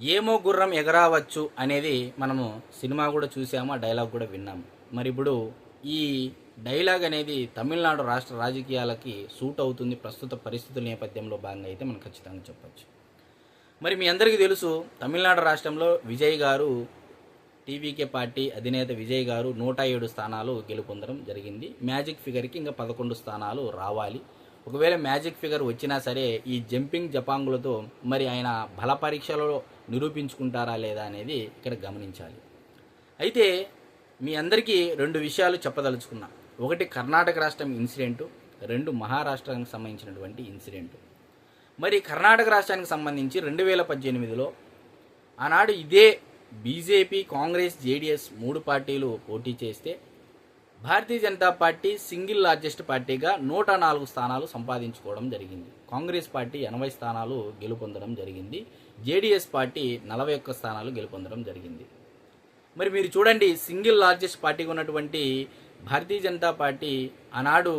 ఏమో గుర్రం ఎగరావచ్చు అనేది మనము సినిమా కూడా చూసాము, ఆ డైలాగ్ కూడా విన్నాము. మరి ఇప్పుడు ఈ డైలాగ్ అనేది తమిళనాడు రాష్ట్ర రాజకీయాలకి సూట్ అవుతుంది ప్రస్తుత పరిస్థితుల నేపథ్యంలో భాగంగా అయితే మనం ఖచ్చితంగా చెప్పచ్చు. మరి మీ అందరికీ తెలుసు, తమిళనాడు రాష్ట్రంలో విజయ్ గారు, టీవీకే పార్టీ అధినేత విజయ్ గారు 107 స్థానాలు గెలుపొందడం జరిగింది. మ్యాజిక్ ఫిగర్కి ఇంకా 11 స్థానాలు రావాలి. ఒకవేళ మ్యాజిక్ ఫిగర్ వచ్చినా సరే ఈ జంపింగ్ జపాంగులతో మరి ఆయన బల పరీక్షలో నిరూపించుకుంటారా లేదా అనేది ఇక్కడ గమనించాలి. అయితే మీ అందరికీ 2 విషయాలు చెప్పదలుచుకున్నా. ఒకటి కర్ణాటక రాష్ట్రం ఇన్సిడెంటు, 2 మహారాష్ట్రానికి సంబంధించినటువంటి ఇన్సిడెంటు. మరి కర్ణాటక రాష్ట్రానికి సంబంధించి 2018లో ఆనాడు ఇదే బీజేపీ, కాంగ్రెస్, జేడీఎస్ 3 పార్టీలు పోటీ చేస్తే Bharatiya Janata party single largest పార్టీగా 104 స్థానాలు సంపాదించుకోవడం జరిగింది. కాంగ్రెస్ పార్టీ 80 స్థానాలు గెలుపొందడం జరిగింది. జేడీఎస్ పార్టీ 41 స్థానాలు గెలుపొందడం జరిగింది. మరి మీరు చూడండి, సింగిల్ లార్జెస్ట్ పార్టీగా ఉన్నటువంటి భారతీయ జనతా పార్టీ ఆనాడు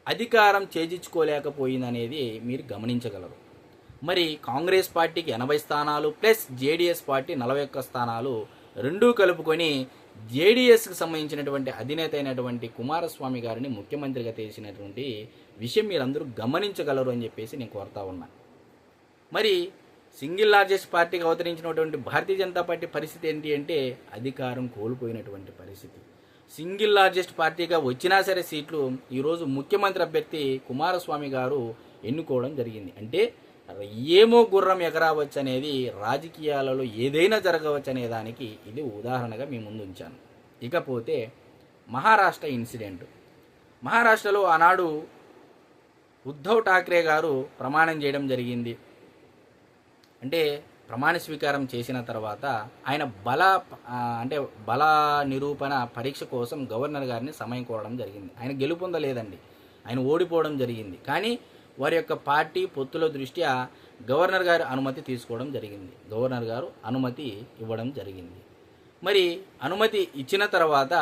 అధికారం చేజించుకోలేకపోయిందనేది మీరు గమనించగలరు. మరి కాంగ్రెస్ పార్టీకి 80 స్థానాలు ప్లస్ జేడీఎస్ పార్టీ 41 స్థానాలు రెండూ కలుపుకొని జేడీఎస్కి సంబంధించినటువంటి అధినేత అయినటువంటి కుమారస్వామి గారిని ముఖ్యమంత్రిగా చేసినటువంటి విషయం మీరందరూ గమనించగలరు అని చెప్పేసి నేను కోరుతా ఉన్నా. మరి సింగిల్ లార్జెస్ట్ పార్టీగా అవతరించినటువంటి భారతీయ జనతా పార్టీ పరిస్థితి ఏంటి అంటే అధికారం కోల్పోయినటువంటి పరిస్థితి. సింగిల్ లార్జెస్ట్ పార్టీగా వచ్చినా సరే సీట్లు ఈరోజు ముఖ్యమంత్రి అభ్యర్థి కుమారస్వామి గారు ఎన్నుకోవడం జరిగింది. అంటే ఏమో గుర్రం ఎగరావచ్చు అనేది రాజకీయాలలో ఏదైనా జరగవచ్చు అనే దానికి ఇది ఉదాహరణగా మీ ముందు ఉంచాను. ఇకపోతే మహారాష్ట్ర ఇన్సిడెంట్. మహారాష్ట్రలో ఆనాడు ఉద్ధవ్ ఠాక్రే గారు ప్రమాణం చేయడం జరిగింది. అంటే ప్రమాణ స్వీకారం చేసిన తర్వాత ఆయన బల నిరూపణ పరీక్ష కోసం గవర్నర్ గారిని సమయం కోరడం జరిగింది. ఆయన గెలుపొందలేదండి, ఆయన ఓడిపోవడం జరిగింది. కానీ వారి యొక్క పార్టీ పొత్తుల దృష్ట్యా గవర్నర్ గారి అనుమతి తీసుకోవడం జరిగింది. గవర్నర్ గారు అనుమతి ఇవ్వడం జరిగింది. మరి అనుమతి ఇచ్చిన తర్వాత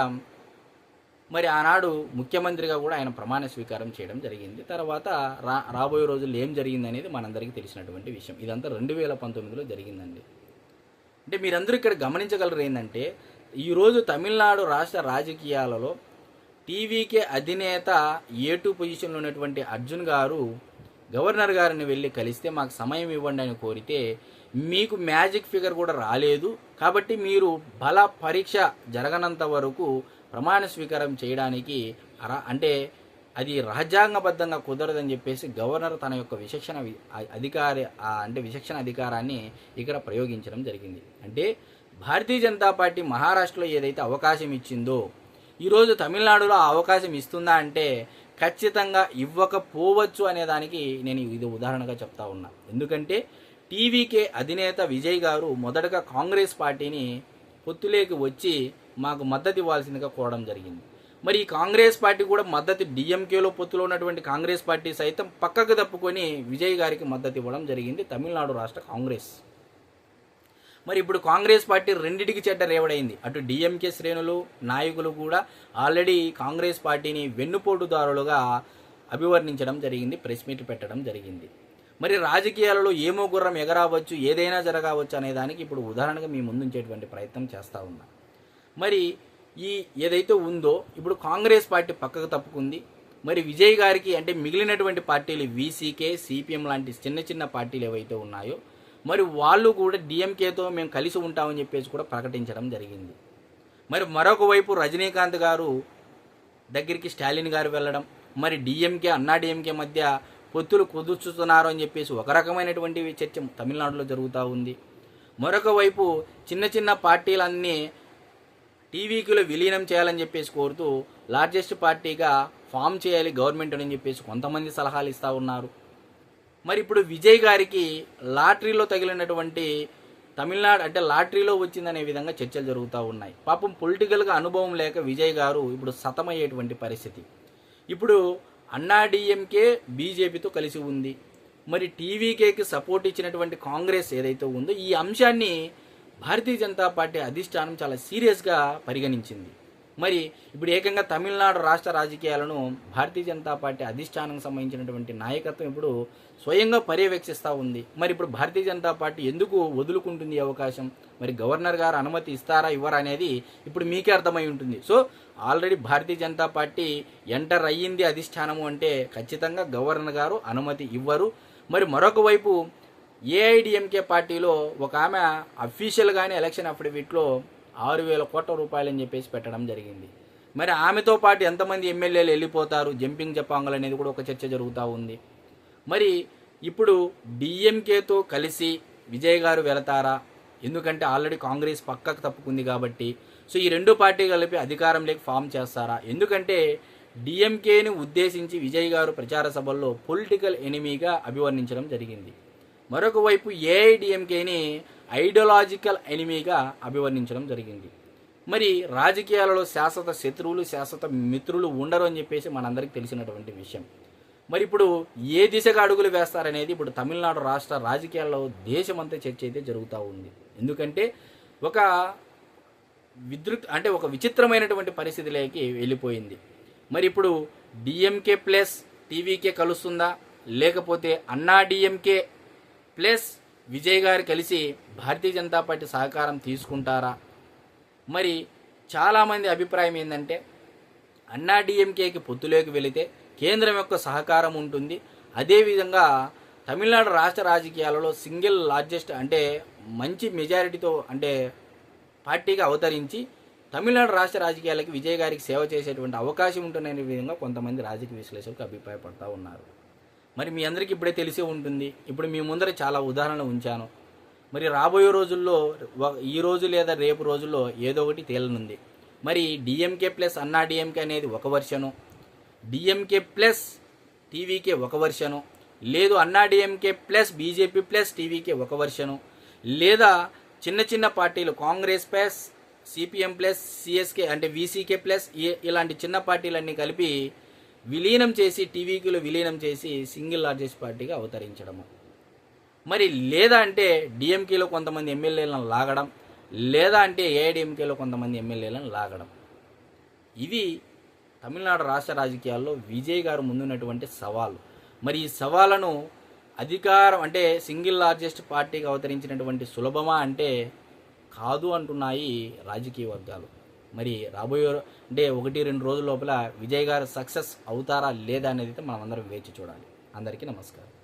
మరి ఆనాడు ముఖ్యమంత్రిగా కూడా ఆయన ప్రమాణ స్వీకారం చేయడం జరిగింది. తర్వాత రాబోయే రోజుల్లో ఏం జరిగింది అనేది మనందరికీ తెలిసినటువంటి విషయం. ఇదంతా 2019లో జరిగిందండి. అంటే మీరందరూ ఇక్కడ గమనించగలరు ఏంటంటే ఈరోజు తమిళనాడు రాష్ట్ర రాజకీయాలలో టీవీకే అధినేత A2 పొజిషన్లో ఉన్నటువంటి అర్జున్ గారు గవర్నర్ గారిని వెళ్ళి కలిస్తే మాకు సమయం ఇవ్వండి అని కోరితే మీకు మ్యాజిక్ ఫిగర్ కూడా రాలేదు, కాబట్టి మీరు బల పరీక్ష జరగనంత వరకు ప్రమాణ స్వీకారం చేయడానికి అంటే అది రాజ్యాంగబద్ధంగా కుదరదని చెప్పేసి గవర్నర్ తన యొక్క విచక్షణ అధికారాన్ని ఇక్కడ ప్రయోగించడం జరిగింది. అంటే భారతీయ జనతా పార్టీ మహారాష్ట్రలో ఏదైతే అవకాశం ఇచ్చిందో ఈరోజు తమిళనాడులో ఆ అవకాశం ఇస్తుందా అంటే ఖచ్చితంగా ఇవ్వకపోవచ్చు అనే దానికి నేను ఇది ఉదాహరణగా చెప్తా ఉన్నా. ఎందుకంటే టీవీకే అధినేత విజయ్ గారు మొదటగా కాంగ్రెస్ పార్టీని పొత్తులేకి వచ్చి మాకు మద్దతు ఇవ్వాల్సిందిగా కోరడం జరిగింది. మరి ఈ కాంగ్రెస్ పార్టీ కూడా మద్దతు డిఎంకేలో పొత్తులో ఉన్నటువంటి కాంగ్రెస్ పార్టీ సైతం పక్కకు తప్పుకొని విజయ్ గారికి మద్దతు ఇవ్వడం జరిగింది తమిళనాడు రాష్ట్ర కాంగ్రెస్. మరి ఇప్పుడు కాంగ్రెస్ పార్టీ రెండింటికి చెడ్డ రేవడైంది. అటు డిఎంకే శ్రేణులు నాయకులు కూడా ఆల్రెడీ కాంగ్రెస్ పార్టీని వెన్నుపోటుదారులుగా అభివర్ణించడం జరిగింది, ప్రెస్ మీట్లు పెట్టడం జరిగింది. మరి రాజకీయాలలో ఏమో గుర్రం ఎగరావచ్చు, ఏదైనా జరగవచ్చు అనే దానికి ఇప్పుడు ఉదాహరణగా మీ ముందుంచేటువంటి ప్రయత్నం చేస్తూ ఉన్నా. మరి ఈ ఏదైతే ఉందో ఇప్పుడు కాంగ్రెస్ పార్టీ పక్కకు తప్పుకుంది. మరి విజయ్ గారికి అంటే మిగిలినటువంటి పార్టీలు వీసీకే, సిపిఎం లాంటి చిన్న చిన్న పార్టీలు ఏవైతే ఉన్నాయో మరి వాళ్ళు కూడా డిఎంకేతో మేము కలిసి ఉంటామని చెప్పేసి కూడా ప్రకటించడం జరిగింది. మరి మరొక వైపు రజనీకాంత్ గారు దగ్గరికి స్టాలిన్ గారు వెళ్ళడం, మరి డిఎంకే అన్నాడీఎంకే మధ్య పొత్తులు కుదుర్చుతున్నారు అని చెప్పేసి ఒక రకమైనటువంటి చర్చ తమిళనాడులో జరుగుతూ ఉంది. మరొక వైపు చిన్న చిన్న పార్టీలన్నీ టీవీకిలో విలీనం చేయాలని చెప్పేసి కోరుతూ లార్జెస్ట్ పార్టీగా ఫామ్ చేయాలి గవర్నమెంట్ అని చెప్పేసి కొంతమంది సలహాలు ఇస్తూ ఉన్నారు. మరి ఇప్పుడు విజయ్ గారికి లాటరీలో తగిలినటువంటి తమిళనాడు అంటే లాటరీలో వచ్చిందనే విధంగా చర్చలు జరుగుతూ ఉన్నాయి. పాపం పొలిటికల్గా అనుభవం లేక విజయ్ గారు ఇప్పుడు సతమయ్యేటువంటి పరిస్థితి. ఇప్పుడు అన్నాడీఎంకే బీజేపీతో కలిసి ఉంది. మరి టీవీకేకి సపోర్ట్ ఇచ్చినటువంటి కాంగ్రెస్ ఏదైతే ఉందో ఈ అంశాన్ని భారతీయ జనతా పార్టీ అధిష్టానం చాలా సీరియస్గా పరిగణించింది. మరి ఇప్పుడు ఏకంగా తమిళనాడు రాష్ట్ర రాజకీయాలను భారతీయ జనతా పార్టీ అధిష్టానానికి సంబంధించినటువంటి నాయకత్వం ఇప్పుడు స్వయంగా పర్యవేక్షిస్తూ ఉంది. మరి ఇప్పుడు భారతీయ జనతా పార్టీ ఎందుకు వదులుకుంటుంది ఈ అవకాశం? మరి గవర్నర్ గారు అనుమతి ఇస్తారా ఇవ్వరా అనేది ఇప్పుడు మీకే అర్థమై ఉంటుంది. So already Bharatiya Janata party enter అయ్యింది అధిష్టానము అంటే ఖచ్చితంగా గవర్నర్ గారు అనుమతి ఇవ్వరు. మరి మరొక వైపు ఏఐడిఎంకే పార్టీలో ఒక ఆమె అఫీషియల్గానే ఎలక్షన్ అఫిడవిట్లో 6,000 కోట్ల రూపాయలని చెప్పేసి పెట్టడం జరిగింది. మరి ఆమెతో పాటు ఎంతమంది ఎమ్మెల్యేలు వెళ్ళిపోతారు, జంపింగ్ జపాంగులు అనేది కూడా ఒక చర్చ జరుగుతూ ఉంది. మరి ఇప్పుడు డిఎంకేతో కలిసి విజయ్ గారు వెళతారా? ఎందుకంటే ఆల్రెడీ కాంగ్రెస్ పక్కకు తప్పుకుంది కాబట్టి. సో ఈ రెండు పార్టీ కలిపి అధికారంలోకి ఫామ్ చేస్తారా? ఎందుకంటే డిఎంకేని ఉద్దేశించి విజయ్ గారు ప్రచార సభల్లో పొలిటికల్ ఎనిమీగా అభివర్ణించడం జరిగింది. మరొక వైపు ఏఐడిఎంకేని ఐడియాలజికల్ ఎనిమీగా అభివర్ణించడం జరిగింది. మరి రాజకీయాలలో శాశ్వత శత్రువులు శాశ్వత మిత్రులు ఉండరు అని చెప్పేసి మనందరికీ తెలిసినటువంటి విషయం. మరి ఇప్పుడు ఏ దిశగా అడుగులు వేస్తారనేది ఇప్పుడు తమిళనాడు రాష్ట్ర రాజకీయాల్లో దేశమంతా చర్చ అయితే జరుగుతూ ఉంది. ఎందుకంటే ఒక ఒక విచిత్రమైనటువంటి పరిస్థితిలోకి వెళ్ళిపోయింది. మరి ఇప్పుడు డిఎంకే ప్లస్ టీవీకే కలుస్తుందా, లేకపోతే అన్నా డిఎంకే ప్లస్ విజయ్ గారు కలిసి భారతీయ జనతా పార్టీ సహకారం తీసుకుంటారా? మరి చాలామంది అభిప్రాయం ఏంటంటే అన్నా డిఎంకేకి పొత్తులోకి వెళితే కేంద్రం యొక్క సహకారం ఉంటుంది. అదేవిధంగా తమిళనాడు రాష్ట్ర రాజకీయాలలో సింగిల్ లార్జెస్ట్ మంచి మెజారిటీతో పార్టీగా అవతరించి తమిళనాడు రాష్ట్ర రాజకీయాలకి విజయ్ గారికి సేవ చేసేటువంటి అవకాశం ఉంటుందనే విధంగా కొంతమంది రాజకీయ విశ్లేషకులు అభిప్రాయపడుతూ ఉన్నారు. మరి మీ అందరికీ ఇప్పుడే తెలిసే ఉంటుంది. ఇప్పుడు మీ ముందర చాలా ఉదాహరణలు ఉంచాను. మరి రాబోయే రోజుల్లో ఈ రోజు లేదా రేపు రోజుల్లో ఏదో ఒకటి తేలనుంది. మరి డిఎంకే ప్లస్ అన్నా డిఎంకే అనేది ఒక వర్షను, డిఎంకే ప్లస్ టీవీకే ఒక వర్షను, లేదు అన్నా DMK plus BJP plus TVK ఒక వర్షను, లేదా చిన్న చిన్న పార్టీలు Congress plus CPM plus CSK VCK plus ఇలాంటి చిన్న పార్టీలన్నీ కలిపి విలీనం చేసి టీవీకిలో విలీనం చేసి సింగిల్ లార్జెస్ట్ పార్టీగా అవతరించడము. మరి లేదా డిఎంకేలో కొంతమంది ఎమ్మెల్యేలను లాగడం, లేదా ఏఐడిఎంకేలో కొంతమంది ఎమ్మెల్యేలను లాగడం. ఇది తమిళనాడు రాష్ట్ర రాజకీయాల్లో విజయ్ గారు ముందున్నటువంటి సవాలు. మరి ఈ సవాళ్ళను అధికారం సింగిల్ లార్జెస్ట్ పార్టీగా అవతరించినటువంటి సులభమా కాదు అంటున్నాయి రాజకీయ వర్గాలు. మరి రాబోయే 1-2 రోజుల లోపల విజయ్ గారు సక్సెస్ అవుతారా లేదా అనేది మనం అందరం వేచి చూడాలి. అందరికీ నమస్కారం.